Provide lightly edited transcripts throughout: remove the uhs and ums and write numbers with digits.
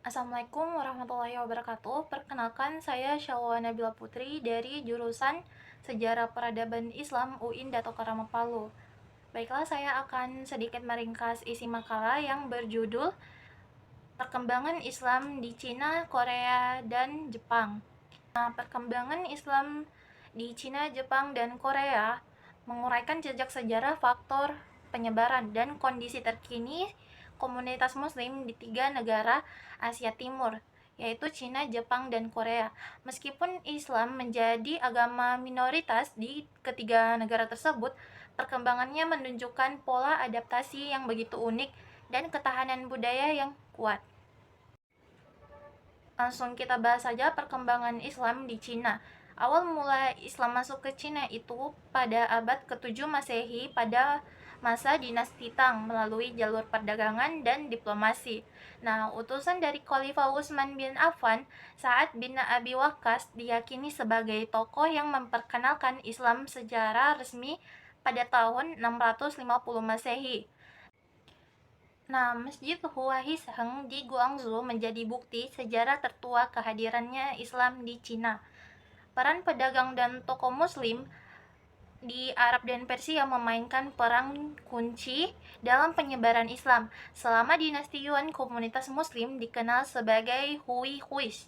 Assalamualaikum warahmatullahi wabarakatuh. Perkenalkan, saya Syawwa Nabila Putri dari jurusan Sejarah Peradaban Islam UIN Dato Karama Palu. Baiklah, saya akan sedikit meringkas isi makalah yang berjudul Perkembangan Islam di Cina, Korea, dan Jepang. Nah, perkembangan Islam di Cina, Jepang, dan Korea menguraikan jejak sejarah, faktor penyebaran, dan kondisi terkini komunitas Muslim di tiga negara Asia Timur, yaitu Cina, Jepang, dan Korea. Meskipun Islam menjadi agama minoritas di ketiga negara tersebut, perkembangannya menunjukkan pola adaptasi yang begitu unik dan ketahanan budaya yang kuat. Langsung kita bahas saja perkembangan Islam di Cina. Awal mula Islam masuk ke Cina itu pada abad ke-7 Masehi pada masa dinasti Tang melalui jalur perdagangan dan diplomasi. Nah, utusan dari Khalifah Utsman bin Affan, Sa'ad bin Abi Waqqas diyakini sebagai tokoh yang memperkenalkan Islam secara resmi pada tahun 650 Masehi. Nah, Masjid Hua Hiseng di Guangzhou menjadi bukti sejarah tertua kehadirannya Islam di Cina. Peran pedagang dan tokoh Muslim di Arab dan Persia memainkan peran kunci dalam penyebaran Islam. Selama dinasti Yuan, komunitas Muslim dikenal sebagai Hui Huis,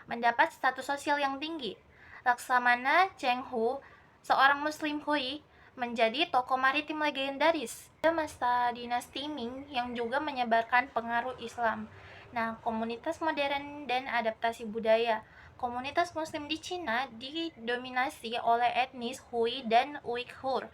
mendapat status sosial yang tinggi. Laksamana Cheng Hu, seorang Muslim Hui, menjadi tokoh maritim legendaris pada masa dinasti Ming yang juga menyebarkan pengaruh Islam. Nah, komunitas modern dan adaptasi budaya. Komunitas Muslim di Cina didominasi oleh etnis Hui dan Uighur.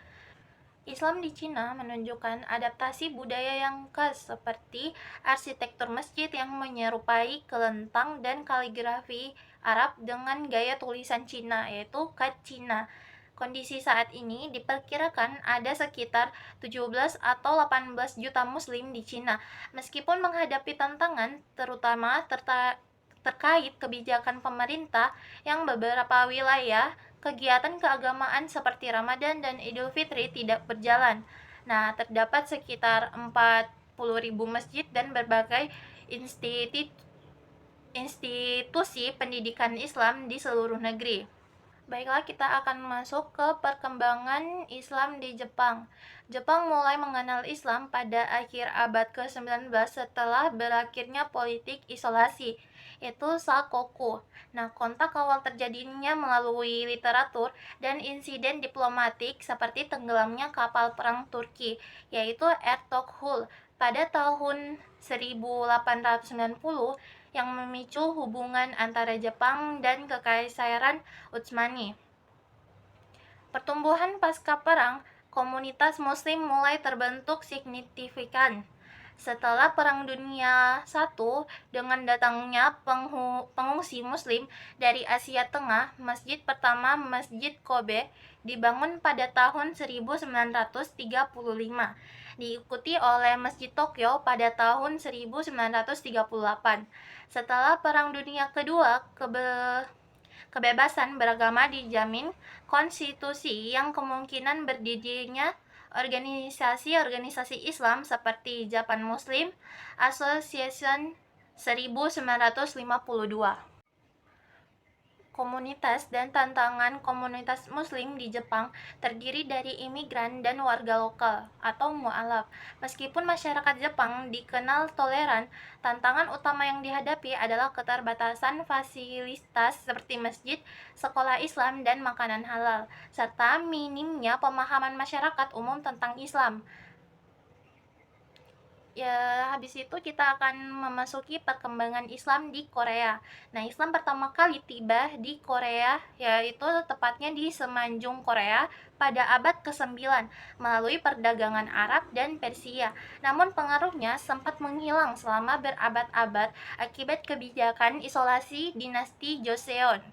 Islam di Cina menunjukkan adaptasi budaya yang khas seperti arsitektur masjid yang menyerupai kelentang dan kaligrafi Arab dengan gaya tulisan Cina, yaitu Kat Cina. Kondisi saat ini diperkirakan ada sekitar 17 atau 18 juta muslim di Cina. Meskipun menghadapi tantangan terutama terkait kebijakan pemerintah yang beberapa wilayah kegiatan keagamaan seperti Ramadan dan Idul Fitri tidak berjalan. Nah, terdapat sekitar 40.000 masjid dan berbagai institusi pendidikan Islam di seluruh negeri. Baiklah, kita akan masuk ke perkembangan Islam di Jepang. Jepang mulai mengenal Islam pada akhir abad ke-19 setelah berakhirnya politik isolasi, yaitu Sakoku. Nah, kontak awal terjadinya melalui literatur dan insiden diplomatik seperti tenggelamnya kapal perang Turki, yaitu Ertugrul pada tahun 1890 yang memicu hubungan antara Jepang dan Kekaisaran Utsmani. Pertumbuhan pasca perang, komunitas muslim mulai terbentuk signifikan. Setelah Perang Dunia I, dengan datangnya pengungsi muslim dari Asia Tengah, masjid pertama, Masjid Kobe, dibangun pada tahun 1935, diikuti oleh Masjid Tokyo pada tahun 1938. Setelah Perang Dunia Kedua, kebebasan beragama dijamin konstitusi yang kemungkinan berdirinya organisasi-organisasi Islam seperti Japan Muslim Association 1952. Komunitas dan tantangan komunitas Muslim di Jepang terdiri dari imigran dan warga lokal atau mualaf. Meskipun masyarakat Jepang dikenal toleran, tantangan utama yang dihadapi adalah keterbatasan fasilitas seperti masjid, sekolah Islam, dan makanan halal, serta minimnya pemahaman masyarakat umum tentang Islam. Ya, habis itu kita akan memasuki perkembangan Islam di Korea. Nah, Islam pertama kali tiba di Korea, yaitu tepatnya di Semenanjung Korea pada abad ke-9 melalui perdagangan Arab dan Persia. Namun pengaruhnya sempat menghilang selama berabad-abad akibat kebijakan isolasi dinasti Joseon.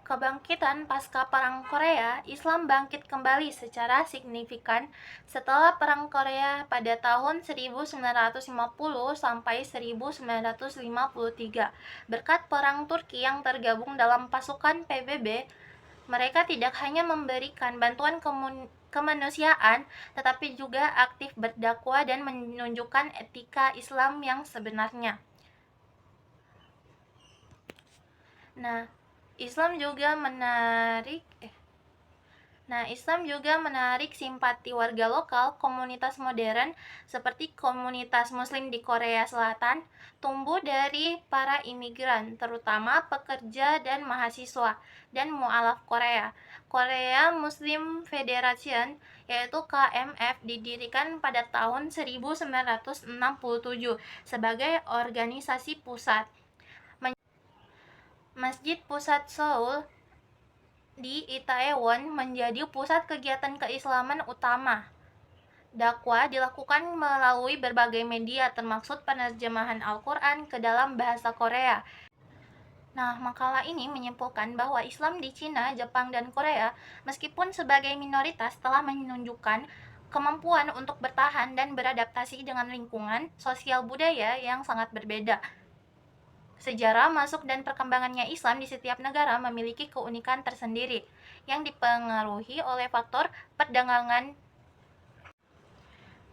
Kebangkitan pasca Perang Korea, Islam bangkit kembali secara signifikan setelah Perang Korea pada tahun 1950 sampai 1953. Berkat Perang Turki yang tergabung dalam pasukan PBB, mereka tidak hanya memberikan bantuan kemanusiaan, tetapi juga aktif berdakwah dan menunjukkan etika Islam yang sebenarnya. Nah, Islam juga menarik Islam juga menarik simpati warga lokal. Komunitas modern seperti komunitas muslim di Korea Selatan tumbuh dari para imigran, terutama pekerja dan mahasiswa, dan mualaf Korea. Korea Muslim Federation, yaitu KMF, didirikan pada tahun 1967 sebagai organisasi pusat. Masjid Pusat Seoul di Itaewon menjadi pusat kegiatan keislaman utama. Dakwah dilakukan melalui berbagai media, termasuk penerjemahan Al-Quran ke dalam bahasa Korea. Nah, makalah ini menyimpulkan bahwa Islam di Cina, Jepang, dan Korea, meskipun sebagai minoritas, telah menunjukkan kemampuan untuk bertahan dan beradaptasi dengan lingkungan sosial budaya yang sangat berbeda. Sejarah masuk dan perkembangannya Islam di setiap negara memiliki keunikan tersendiri yang dipengaruhi oleh faktor perdagangan.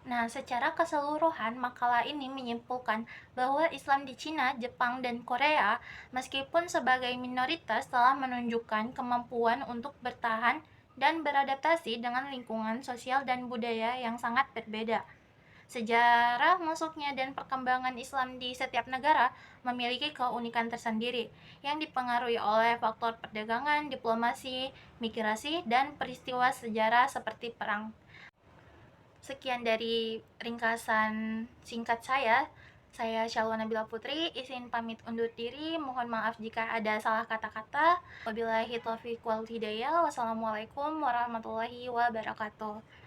Nah, secara keseluruhan, makalah ini menyimpulkan bahwa Islam di Cina, Jepang, dan Korea, meskipun sebagai minoritas, telah menunjukkan kemampuan untuk bertahan dan beradaptasi dengan lingkungan sosial dan budaya yang sangat berbeda. Sejarah masuknya dan perkembangan Islam di setiap negara memiliki keunikan tersendiri yang dipengaruhi oleh faktor perdagangan, diplomasi, migrasi, dan peristiwa sejarah seperti perang. Sekian dari ringkasan singkat saya. Saya Shalwa Nabila Putri, izin pamit undur diri. Mohon maaf jika ada salah kata-kata. Wabillahi taufiq wal hidayah. Wassalamualaikum warahmatullahi wabarakatuh.